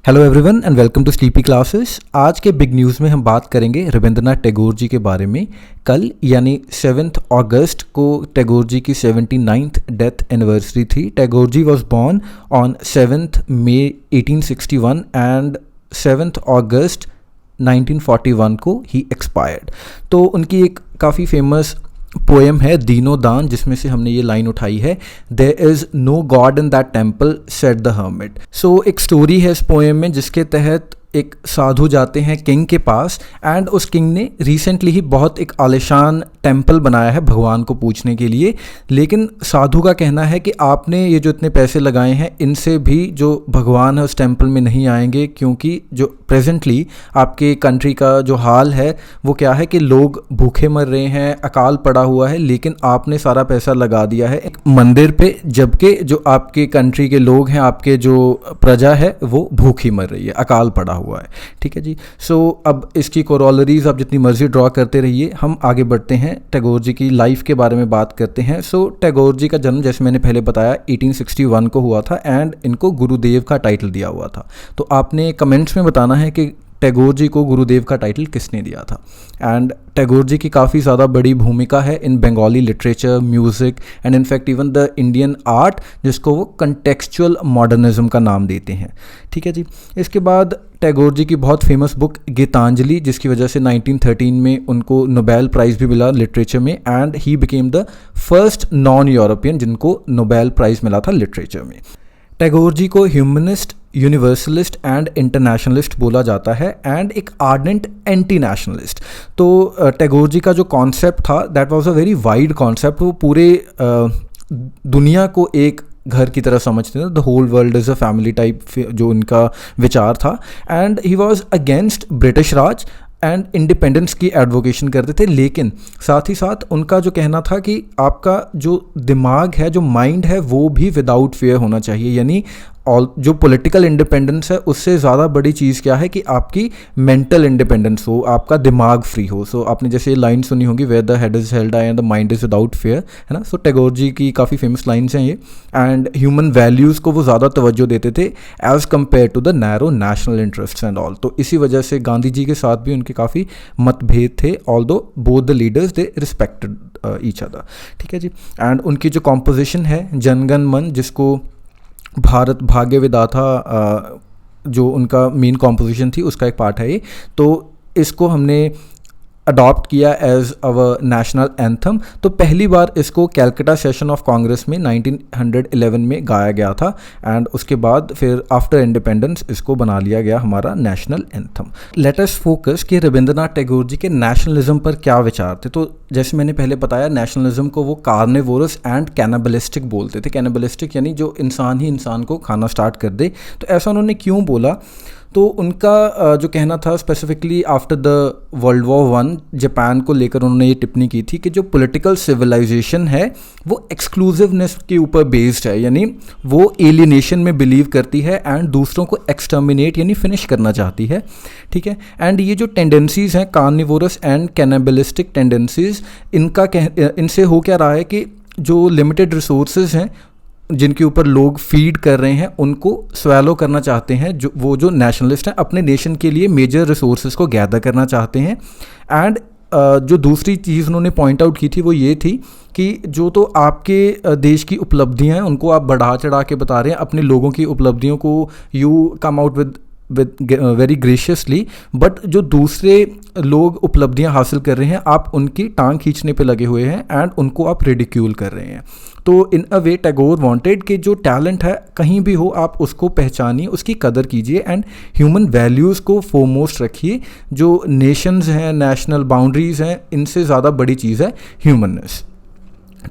Hello everyone and welcome to sleepy classes. आज के big news में हम बात करेंगे रविंद्रनाथ टैगोर जी के बारे में। कल यानी 7 अगस्त को टैगोर जी की 79th डेथ एनिवर्सरी थी। Tagore ji was born on 7 May 1861 and 7 August 1941 को ही एक्सपायर्ड। तो उनकी एक काफ़ी फेमस पोएम है दीनो दान, जिसमें से हमने ये लाइन उठाई है, there is no god in that temple said the hermit. So एक स्टोरी है इस पोएम में जिसके तहत एक साधु जाते हैं किंग के पास एंड उस किंग ने रिसेंटली ही बहुत एक आलिशान टेम्पल बनाया है भगवान को पूजने के लिए। लेकिन साधु का कहना है कि आपने ये जो इतने पैसे लगाए हैं इनसे भी जो भगवान है उस टेम्पल में नहीं आएंगे, क्योंकि जो प्रेजेंटली आपके कंट्री का जो हाल है वो क्या है कि लोग भूखे मर रहे हैं, अकाल पड़ा हुआ है, लेकिन आपने सारा पैसा लगा दिया है एक मंदिर पे, जबकि जो आपके कंट्री के लोग हैं, आपके जो प्रजा है वो भूखी मर रही है, अकाल पड़ा हुआ है। ठीक है जी। सो अब इसकी कोरोलरीज आप जितनी मर्जी ड्रॉ करते रहिए, हम आगे बढ़ते हैं, टैगोर जी की लाइफ के बारे में बात करते हैं। सो टैगोर जी का जन्म जैसे मैंने पहले बताया 1861 को हुआ था एंड इनको गुरुदेव का टाइटल दिया हुआ था। तो आपने कमेंट्स में बताना है कि टैगोर जी को गुरुदेव का टाइटल किसने दिया था। एंड टैगोर जी की काफ़ी ज़्यादा बड़ी भूमिका है in Bengali literature, music and in fact even the Indian art, जिसको वो कंटेक्चुअल मॉडर्निज्म का नाम देते हैं। ठीक है जी। इसके बाद टैगोर जी की बहुत फेमस बुक गीतांजलि, जिसकी वजह से 1913 में उनको नोबेल प्राइज़ भी मिला लिटरेचर में and he became the first non European जिनको नोबेल प्राइज़ मिला था लिटरेचर में। टैगोर जी को ह्यूमनिस्ट, यूनिवर्सलिस्ट एंड इंटरनेशनलिस्ट बोला जाता है एंड एक आर्डेंट एंटी नेशनलिस्ट। तो टैगोर जी का जो कॉन्सेप्ट था that was a very wide concept. वो पूरे दुनिया को एक घर की तरह समझते थे, the whole world is a family type, जो उनका विचार था। And he was against British Raj and independence की एडवोकेशन करते थे, लेकिन साथ ही साथ उनका जो कहना था कि आपका जो दिमाग है, जो माइंड है, वो भी विदाउट फेयर होना चाहिए। यानी ऑल जो पॉलिटिकल इंडिपेंडेंस है उससे ज़्यादा बड़ी चीज़ क्या है कि आपकी मेंटल इंडिपेंडेंस हो, आपका दिमाग फ्री हो। सो आपने जैसे लाइन सुनी होगी, where the head is held high and the mind is without fear, है ना। सो टैगोर जी की काफ़ी फेमस लाइन्स हैं ये। एंड ह्यूमन वैल्यूज़ को वो ज़्यादा तवज्जो देते थे as compared to the narrow national interest and all. तो इसी वजह से गांधी जी के साथ भी उनके काफ़ी मतभेद थे, although both the leaders they respected each other. ठीक है जी। एंड उनकी जो कॉम्पोजिशन है जनगण मन, जिसको भारत भाग्य विधाता जो उनका मेन कॉम्पोजिशन थी उसका एक पार्ट है ये, तो इसको हमने अडॉप्ट किया एज अवर नेशनल एंथम। तो पहली बार इसको कैलकाटा सेशन ऑफ कांग्रेस में 1911 में गाया गया था एंड उसके बाद फिर आफ्टर इंडिपेंडेंस इसको बना लिया गया हमारा national anthem. Let us focus कि रविंद्रनाथ टैगोर जी के नेशनलिज्म पर क्या विचार थे। तो जैसे मैंने पहले बताया, नेशनलिज्म को वो कार्निवोरस एंड कैनिबलिस्टिक बोलते थे। कैनिबलिस्टिक यानी जो इंसान ही इंसान को खाना स्टार्ट कर दे। तो ऐसा उन्होंने क्यों बोला? तो उनका जो कहना था, specifically after the world war 1 Japan को लेकर उन्होंने ये टिप्पणी की थी कि जो पॉलिटिकल सिविलाइजेशन है वो एक्सक्लूसिवनेस के ऊपर बेस्ड है, यानी वो एलियनेशन में बिलीव करती है एंड दूसरों को एक्सटर्मिनेट यानी फिनिश करना चाहती है। ठीक है। एंड ये जो टेंडेंसीज़ हैं कार्निवोरस एंड कैनिबलिस्टिक टेंडेंसीज़, इनसे हो क्या रहा है कि जो लिमिटेड रिसोर्सेज हैं जिनके ऊपर लोग फीड कर रहे हैं उनको स्वैलो करना चाहते हैं। जो नेशनलिस्ट हैं अपने नेशन के लिए मेजर रिसोर्सेज को गैदर करना चाहते हैं। एंड जो दूसरी चीज़ उन्होंने पॉइंट आउट की थी वो ये थी कि जो तो आपके देश की उपलब्धियां हैं उनको आप बढ़ा चढ़ा के बता रहे हैं, अपने लोगों की उपलब्धियों को you come out with very graciously, but जो दूसरे लोग उपलब्धियां हासिल कर रहे हैं आप उनकी टांग खींचने पे लगे हुए हैं एंड उनको आप रिडिक्यूल कर रहे हैं। तो इन अ वे टैगोर वांटेड कि जो टैलेंट है कहीं भी हो आप उसको पहचानिए, उसकी कदर कीजिए एंड ह्यूमन वैल्यूज़ को फोरमोस्ट रखिए। जो नेशंस हैं, नेशनल बाउंड्रीज़ हैं, इनसे ज़्यादा बड़ी चीज़ है ह्यूमननेस।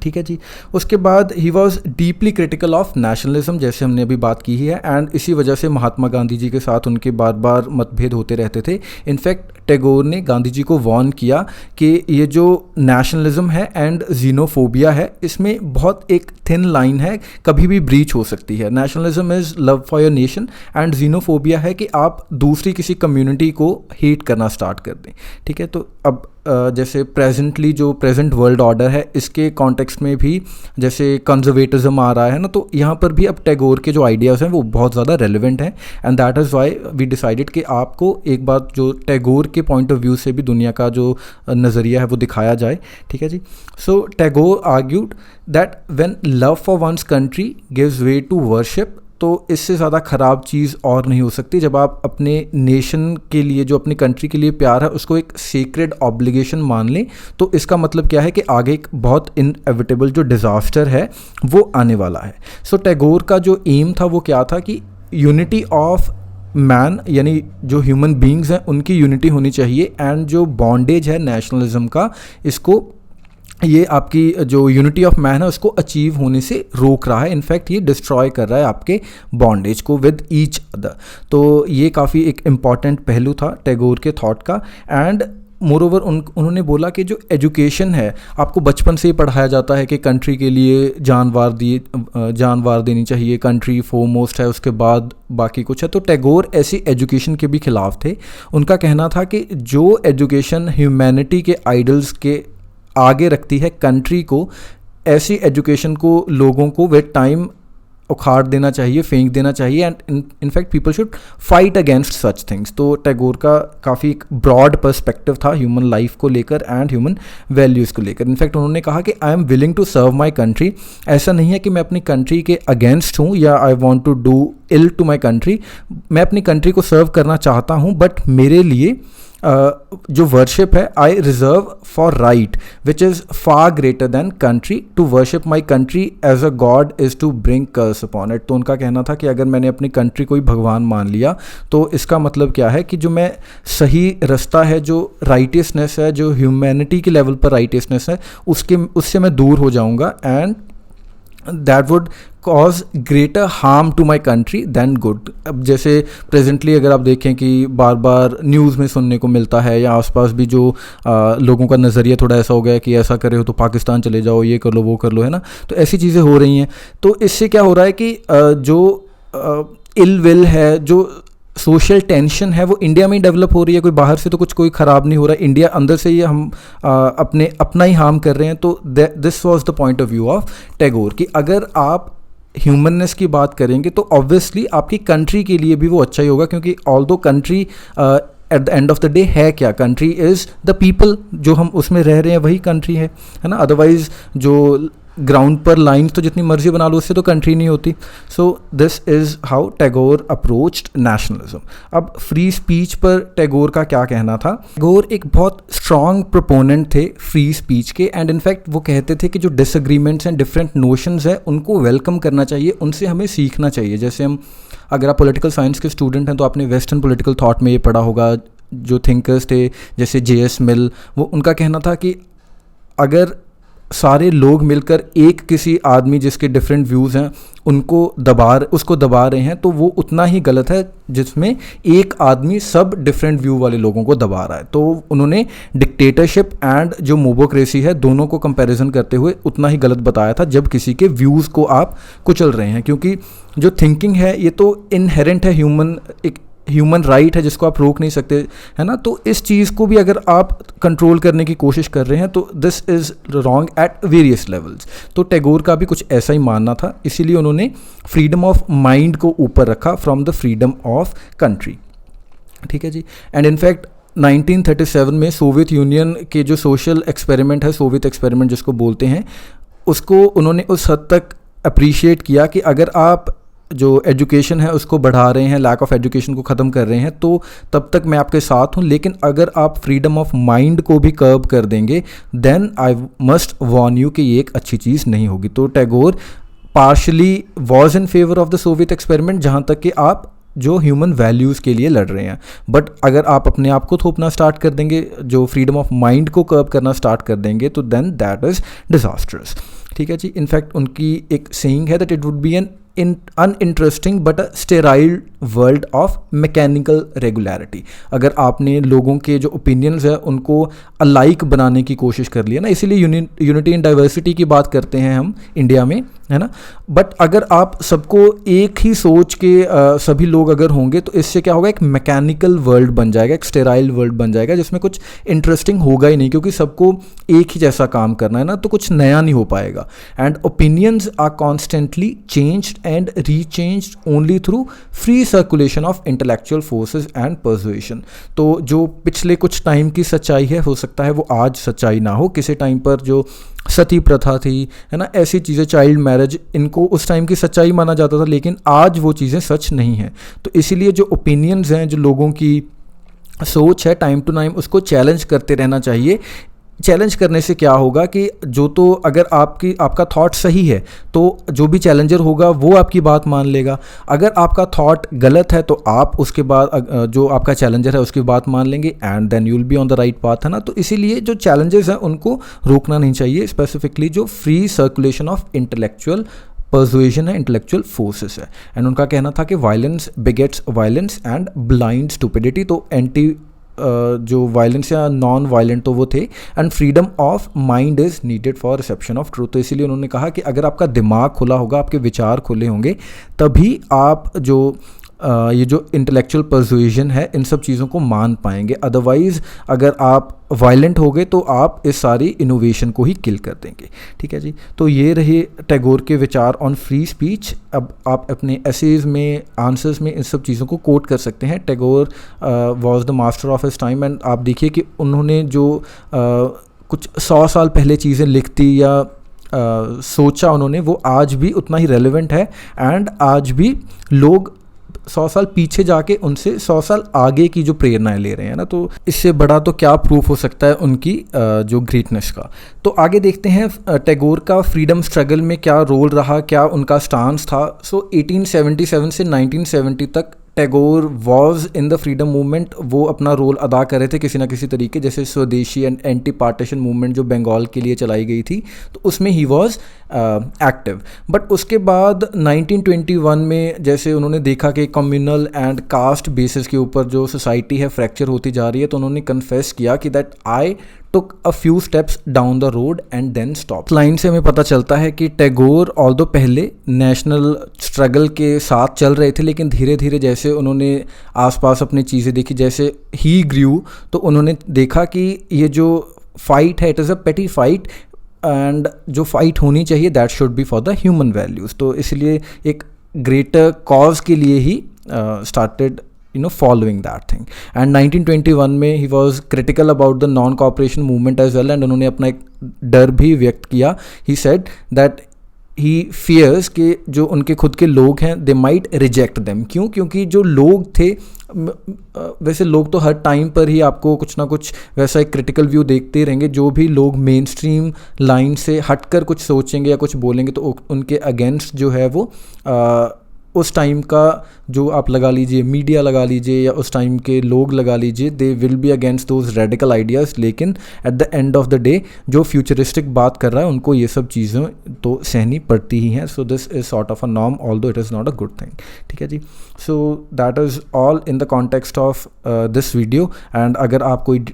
ठीक है जी। उसके बाद he was deeply critical of nationalism, जैसे हमने अभी बात की ही है, एंड इसी वजह से महात्मा गांधी जी के साथ उनके बार बार मतभेद होते रहते थे। इनफैक्ट टैगोर ने गांधी जी को वार्न किया कि ये जो नेशनलिज्म है एंड जीनोफोबिया है, इसमें बहुत एक थिन लाइन है, कभी भी ब्रीच हो सकती है। Nationalism is love for your nation and xenophobia है कि आप दूसरी किसी कम्युनिटी को हेट करना स्टार्ट कर दें। ठीक है। तो अब जैसे प्रेजेंटली जो प्रेजेंट वर्ल्ड ऑर्डर है इसके कॉन्टेक्स्ट में भी जैसे कंजर्वेटिज्म आ रहा है ना, तो यहाँ पर भी अब टैगोर के जो आइडियाज़ हैं वो बहुत ज़्यादा रेलिवेंट हैं। And that is why we decided कि आपको एक बात जो टैगोर के पॉइंट ऑफ व्यू से भी दुनिया का जो नज़रिया है वो दिखाया जाए। ठीक है जी। So Tagore argued that when love for one's country gives way to worship, तो इससे ज़्यादा ख़राब चीज़ और नहीं हो सकती जब आप अपने नेशन के लिए, जो अपनी कंट्री के लिए प्यार है, उसको एक सीक्रेट ऑब्लिगेशन मान लें। तो इसका मतलब क्या है कि आगे एक बहुत इनएविटेबल जो डिज़ास्टर है वो आने वाला है। सो टैगोर का जो एम था वो क्या था कि यूनिटी ऑफ मैन, यानी जो ह्यूमन बींग्स हैं उनकी यूनिटी होनी चाहिए, एंड जो बॉन्डेज है नेशनलिज्म का, इसको ये आपकी जो यूनिटी ऑफ मैन है उसको अचीव होने से रोक रहा है। इनफैक्ट ये डिस्ट्रॉय कर रहा है आपके बॉन्डेज को विद ईच अदर। तो ये काफ़ी एक इम्पॉर्टेंट पहलू था टैगोर के थॉट का। एंड मोर ओवर उन्होंने बोला कि जो एजुकेशन है, आपको बचपन से ही पढ़ाया जाता है कि कंट्री के लिए जान वार देनी चाहिए, कंट्री फोरमोस्ट है, उसके बाद बाकी कुछ है। तो टैगोर ऐसी एजुकेशन के भी खिलाफ थे। उनका कहना था कि जो एजुकेशन ह्यूमैनिटी के आइडल्स के आगे रखती है कंट्री को, ऐसी एजुकेशन को लोगों को विद टाइम उखाड़ देना चाहिए, फेंक देना चाहिए, and in fact people should fight against such things. तो टैगोर का काफ़ी एक ब्रॉड पर्सपेक्टिव था ह्यूमन लाइफ को लेकर एंड ह्यूमन वैल्यूज़ को लेकर। इनफैक्ट उन्होंने कहा कि I am willing to serve my country. ऐसा नहीं है कि मैं अपनी कंट्री के अगेंस्ट हूँ या I want to do ill to my country. मैं अपनी कंट्री को सर्व करना चाहता हूँ, बट मेरे लिए जो वर्शिप है, I reserve for right which is far greater than country. To worship my country as a god is to bring curse upon it. तो उनका कहना था कि अगर मैंने अपनी कंट्री को ही भगवान मान लिया तो इसका मतलब क्या है कि जो मैं सही रास्ता है, जो राइटियसनेस है, जो ह्यूमैनिटी के लेवल पर राइटियसनेस है, उससे मैं दूर हो जाऊँगा, and that would cause greater harm to my country than good. अब जैसे प्रेजेंटली अगर आप देखें कि बार बार न्यूज़ में सुनने को मिलता है या आसपास भी जो लोगों का नज़रिया थोड़ा ऐसा हो गया है कि ऐसा करे हो तो पाकिस्तान चले जाओ, ये कर लो वो कर लो, है ना। तो ऐसी चीज़ें हो रही हैं। तो इससे क्या हो रहा है कि जो इल विल है, जो सोशल टेंशन है, वो इंडिया में ही डेवलप हो रही है। कोई बाहर से तो कोई ख़राब नहीं हो रहा है, इंडिया अंदर से ही हम अपना ही हार्म कर रहे हैं। तो this was the point of view of Tagore कि अगर आप ह्यूमननेस की बात करेंगे तो ऑब्वियसली आपकी कंट्री के लिए भी वो अच्छा ही होगा, क्योंकि although country at the end of the day है क्या, कंट्री इज़ द पीपल, जो हम उसमें रह रहे हैं वही कंट्री है ना। अदरवाइज़ जो ग्राउंड पर लाइन्स तो जितनी मर्जी बना लो, उससे तो कंट्री नहीं होती। सो this is how Tagore approached nationalism. अब फ्री स्पीच पर टैगोर का क्या कहना था। टैगोर एक बहुत स्ट्रॉन्ग प्रोपोनेंट थे फ्री स्पीच के, एंड इनफैक्ट वो कहते थे कि जो डिसएग्रीमेंट्स एंड डिफरेंट नोशंस है उनको वेलकम करना चाहिए, उनसे हमें सीखना चाहिए। जैसे हम, अगर आप पॉलिटिकल साइंस के स्टूडेंट हैं तो आपने वेस्टर्न पॉलिटिकल थॉट में ये पढ़ा होगा। जो थिंकर्स थे जैसे JS मिल, वो उनका कहना था कि अगर सारे लोग मिलकर एक किसी आदमी जिसके डिफरेंट व्यूज़ हैं उसको दबा रहे हैं, तो वो उतना ही गलत है जिसमें एक आदमी सब डिफरेंट व्यू वाले लोगों को दबा रहा है। तो उन्होंने डिक्टेटरशिप एंड जो मोबोक्रेसी है दोनों को कंपैरिजन करते हुए उतना ही गलत बताया था जब किसी के व्यूज़ को आप कुचल रहे हैं, क्योंकि जो थिंकिंग है ये तो इनहेरेंट है, एक ह्यूमन राइट है जिसको आप रोक नहीं सकते, है ना। तो इस चीज़ को भी अगर आप कंट्रोल करने की कोशिश कर रहे हैं तो this is wrong at various levels. तो टैगोर का भी कुछ ऐसा ही मानना था, इसीलिए उन्होंने फ्रीडम ऑफ माइंड को ऊपर रखा from the freedom of country. ठीक है जी। एंड इनफैक्ट 1937 में सोवियत यूनियन के जो सोशल एक्सपेरिमेंट है, सोवियत एक्सपेरिमेंट जिसको बोलते हैं, उसको उन्होंने उस हद तक अप्रिशिएट किया कि अगर आप जो एजुकेशन है उसको बढ़ा रहे हैं, लैक ऑफ एजुकेशन को ख़त्म कर रहे हैं, तो तब तक मैं आपके साथ हूँ, लेकिन अगर आप फ्रीडम ऑफ माइंड को भी कर्ब कर देंगे then I must warn you कि ये एक अच्छी चीज़ नहीं होगी। तो Tagore partially was in favour of the Soviet experiment, जहाँ तक कि आप जो ह्यूमन वैल्यूज़ के लिए लड़ रहे हैं। बट अगर आप अपने आप को थोपना स्टार्ट कर देंगे, जो फ्रीडम ऑफ माइंड को कर्ब करना स्टार्ट कर देंगे, तो देन दैट इज़ डिजास्टर्स। ठीक है जी। इनफैक्ट उनकी एक सेइंग है that it would be an uninteresting but a sterile world of mechanical regularity. अगर आपने लोगों के जो ओपिनियंस है उनको अलाइक बनाने की कोशिश कर लिया ना, इसीलिए यूनिटी इन डाइवर्सिटी की बात करते हैं हम इंडिया में, है ना। बट अगर आप सबको एक ही सोच के सभी लोग अगर होंगे तो इससे क्या होगा, एक मैकेनिकल वर्ल्ड बन जाएगा, एक स्टेराइल वर्ल्ड बन जाएगा जिसमें कुछ इंटरेस्टिंग होगा ही नहीं, क्योंकि सबको एक ही जैसा काम करना है ना, तो कुछ नया नहीं हो पाएगा। And opinions are constantly changed and rechanged only through free circulation of intellectual forces and persuasion. तो जो पिछले कुछ टाइम की सच्चाई है, हो सकता है वो आज सच्चाई ना हो। किसी टाइम पर जो सती प्रथा थी, है ना, ऐसी चीज़ें, चाइल्ड मैरिज, इनको उस टाइम की सच्चाई माना जाता था, लेकिन आज वो चीज़ें सच नहीं हैं। तो इसीलिए जो ओपिनियंस हैं, जो लोगों की सोच है, टाइम टू टाइम उसको चैलेंज करते रहना चाहिए। चैलेंज करने से क्या होगा कि जो, तो अगर आपका थॉट सही है तो जो भी चैलेंजर होगा वो आपकी बात मान लेगा। अगर आपका थॉट गलत है तो आप उसके बाद जो आपका चैलेंजर है उसकी बात मान लेंगे, and then you will be on the right path, है ना। तो इसीलिए जो चैलेंजेस हैं उनको रोकना नहीं चाहिए, स्पेसिफिकली जो free circulation of intellectual persuasion है, इंटेलेक्चुअल फोर्सेस है। एंड उनका कहना था कि violence begets violence and blind stupidity. तो एंटी जो वायलेंस या नॉन वायलेंट तो वो थे, and freedom of mind is needed for reception of truth. तो इसीलिए उन्होंने कहा कि अगर आपका दिमाग खुला होगा, आपके विचार खुले होंगे, तभी आप जो ये जो इंटेलेक्चुअल परसुएशन है इन सब चीज़ों को मान पाएंगे। अदरवाइज़ अगर आप वायलेंट हो गए तो आप इस सारी इनोवेशन को ही किल कर देंगे। ठीक है जी। तो ये रहे टैगोर के विचार ऑन फ्री स्पीच। अब आप अपने एसेज में, आंसर्स में इन सब चीज़ों को कोट कर सकते हैं। Tagore was the master of his time, and आप देखिए कि उन्होंने जो कुछ 100 साल पहले चीज़ें लिखती या सोचा उन्होंने, वो आज भी उतना ही रेलेवेंट है। एंड आज भी लोग 100 साल पीछे जाके उनसे 100 साल आगे की जो प्रेरणाएं ले रहे हैं ना, तो इससे बड़ा तो क्या प्रूफ हो सकता है उनकी जो ग्रेटनेस का। तो आगे देखते हैं टैगोर का फ्रीडम स्ट्रगल में क्या रोल रहा, क्या उनका स्टांस था। सो 1877 से 1970 तक Tagore was in the freedom movement. वो अपना रोल अदा कर रहे थे किसी ना किसी तरीके, जैसे स्वदेशी एंड एंटी पार्टीशन मूवमेंट जो बंगाल के लिए चलाई गई थी, तो उसमें ही वॉज एक्टिव। बट उसके बाद 1921 में जैसे उन्होंने देखा कि कम्युनल एंड कास्ट बेसिस के ऊपर जो सोसाइटी है फ्रैक्चर होती जा रही है, तो उन्होंने कन्फेस किया कि that I took a few steps down the road and then stopped। Line से हमें पता चलता है कि टैगोर ऑल्दो पहले नेशनल स्ट्रगल के साथ चल रहे थे, लेकिन धीरे धीरे जैसे उन्होंने आसपास अपनी चीज़ें देखी, जैसे ही ग्रू, तो उन्होंने देखा कि ये जो फाइट है, इट इज़ अ पेटी फाइट, एंड जो फाइट होनी चाहिए that should be for the human values. तो इसलिए एक ग्रेटर कॉज के लिए he started following that thing। and 1921 में he was critical about the non cooperation movement as well, and उन्होंने अपना एक डर भी व्यक्त किया। he said that he fears कि जो उनके खुद के लोग हैं they might reject them। क्यों? क्योंकि जो लोग थे, वैसे लोग तो हर टाइम पर ही आपको कुछ ना कुछ वैसा एक क्रिटिकल व्यू देखते रहेंगे। जो भी लोग मेन स्ट्रीम लाइन से हटकर कुछ सोचेंगे या कुछ बोलेंगे तो उनके अगेंस्ट जो है वो उस टाइम का जो आप लगा लीजिए, मीडिया लगा लीजिए या उस टाइम के लोग लगा लीजिए, they will be against those radical ideas. लेकिन at the end of the day जो फ्यूचरिस्टिक बात कर रहा है उनको ये सब चीज़ें तो सहनी पड़ती ही हैं। So this is sort of a norm although it is not a good thing. ठीक है जी। So that is all in the context of this video. And अगर आप कोई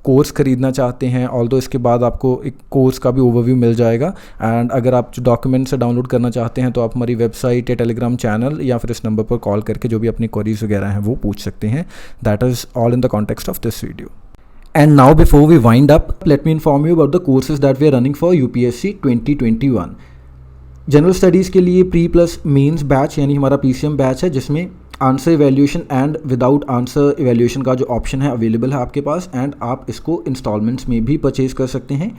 कोर्स ख़रीदना चाहते हैं, ऑल्दो इसके बाद आपको एक कोर्स का भी ओवरव्यू मिल जाएगा। एंड अगर आप जो डॉक्यूमेंट से डाउनलोड करना चाहते हैं तो आप हमारी वेबसाइट या टेलीग्राम चैनल या फिर इस नंबर पर कॉल करके जो भी अपनी क्वेरीज वगैरह हैं वो पूछ सकते हैं। That is all in the context of this video. And now before we wind up, let me inform you about the courses that we are running for UPSC 2021। General studies के लिए pre plus mains batch यानी हमारा PCM batch है, जिसमें answer evaluation and without answer evaluation का जो option है available है आपके पास, एंड आप इसको इंस्टॉलमेंट्स में भी परचेज़ कर सकते हैं।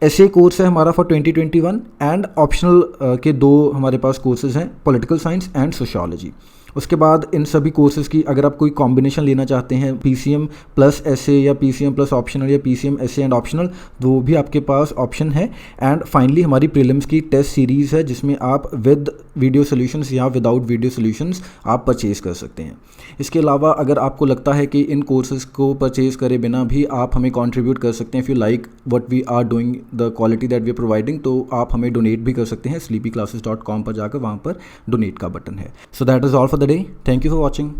ऐसे कोर्स है हमारा फॉर 2021, एंड ऑप्शनल के दो हमारे पास कोर्सेज हैं, पॉलिटिकल साइंस एंड सोशियोलॉजी। उसके बाद इन सभी कोर्सेज़ की अगर आप कोई कॉम्बिनेशन लेना चाहते हैं, PCM प्लस एसए या PCM प्लस ऑप्शनल या PCM एसए एंड ऑप्शनल, वो भी आपके पास ऑप्शन है। एंड फाइनली हमारी प्रीलिम्स की टेस्ट सीरीज़ है जिसमें आप विद वीडियो सोल्यूशंस या विदाउट वीडियो सोल्यूशंस आप परचेज कर सकते हैं। इसके अलावा अगर आपको लगता है कि इन कोर्सेज़ को परचेज करे बिना भी आप हमें कंट्रीब्यूट कर सकते हैं, if you like what we are doing, the quality that we are providing, तो आप हमें डोनेट भी कर सकते हैं। sleepyclasses.com पर जाकर वहाँ पर डोनेट का बटन है। सो that is all for the day. Thank you for watching.